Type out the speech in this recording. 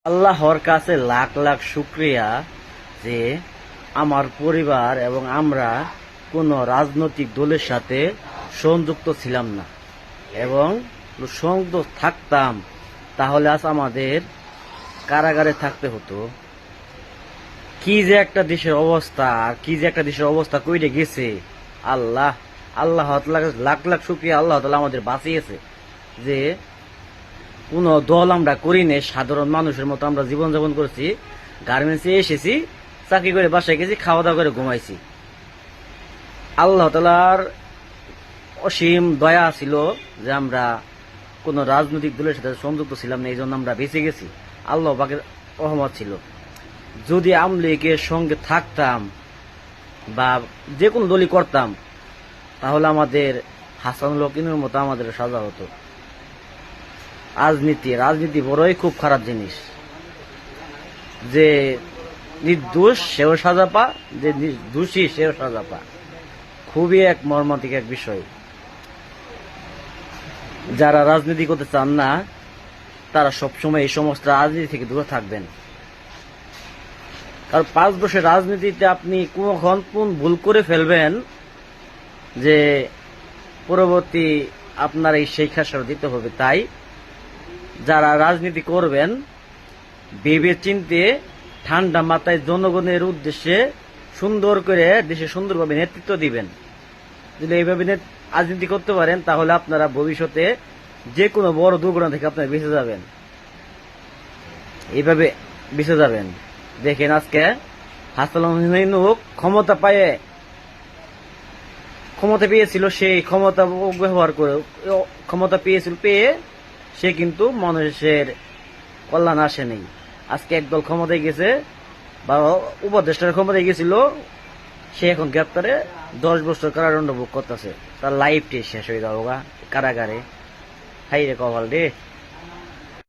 আল্লাহর কাছে লাখ লাখ শুক্রিয়া যে আমার পরিবার এবং আমরা কোনো রাজনৈতিক দলের সাথে সংযুক্ত ছিলাম না, এবং সংযুক্ত থাকতাম তাহলে আজ আমাদের কারাগারে থাকতে হতো। কি যে একটা দেশের অবস্থা, আর কি যে একটা দেশের অবস্থা কইরে গেছে। আল্লাহ আল্লাহ লাখ লাখ শুক্রিয়া, আল্লাহ তাআলা আমাদের বাঁচিয়েছে যে কোনো দল আমরা করি নাই, সাধারণ মানুষের মতো আমরা জীবনযাপন করছি। গার্মেন্টসে এসেছি, চাকরি করে বাসায় গেছি, খাওয়া দাওয়া করে ঘুমাইছি। আল্লাহ তাআলার অসীম দয়া ছিল যে আমরা কোনো রাজনৈতিক দলের সাথে সংযুক্ত ছিলাম না, এই জন্য আমরা বেঁচে গেছি। আল্লাহ পাকের রহমত ছিল। যদি আওয়ামী লীগের সঙ্গে থাকতাম বা যে কোনো দলই করতাম, তাহলে আমাদের হাসানুল হকের মতো আমাদের সাজা হতো। রাজনীতি বড়ই খুব খারাপ জিনিস। যে নির্দোষ সেও সাজা পা, যে দোষী সেও সাজা পা। খুবই এক মর্মান্তিক এক বিষয়। যারা রাজনীতি করতে চান না, তারা সবসময় এই সমস্ত রাজনীতি থেকে দূরে থাকবেন। কারণ 5 বছর রাজনীতিতে আপনি কোন ভুল করে ফেলবেন যে পরবর্তী আপনার এই শিক্ষা দিতে হবে। তাই যারা রাজনীতি করবেন, ভেবে চিন্তে ঠান্ডা মাথায় জনগণের উদ্দেশ্যে সুন্দর করে দেশে সুন্দরভাবে নেতৃত্ব দিবেন। যদি এইভাবে রাজনীতি করতে পারেন, তাহলে আপনারা ভবিষ্যতে যে কোনো বড় দুর্ঘটনা থেকে আপনারা বেঁচে যাবেন। এইভাবে বেঁচে যাবেন। দেখেন আজকে হাসানুল হক ক্ষমতা পেয়েছিল, সেই ক্ষমতা ব্যবহার করে পেয়ে সে কিন্তু মানুষের কল্যাণ আসেনি। আজকে একদল ক্ষমতায় গেছে বা উপদেষ্টার ক্ষমতায় গেছিল, সে এখন গ্রেপ্তারে 10 বছর কারাদণ্ড ভোগ করতেছে। তার লাইফটি শেষ হয়ে যাবো কারাগারে। হাই রে কপাল রে।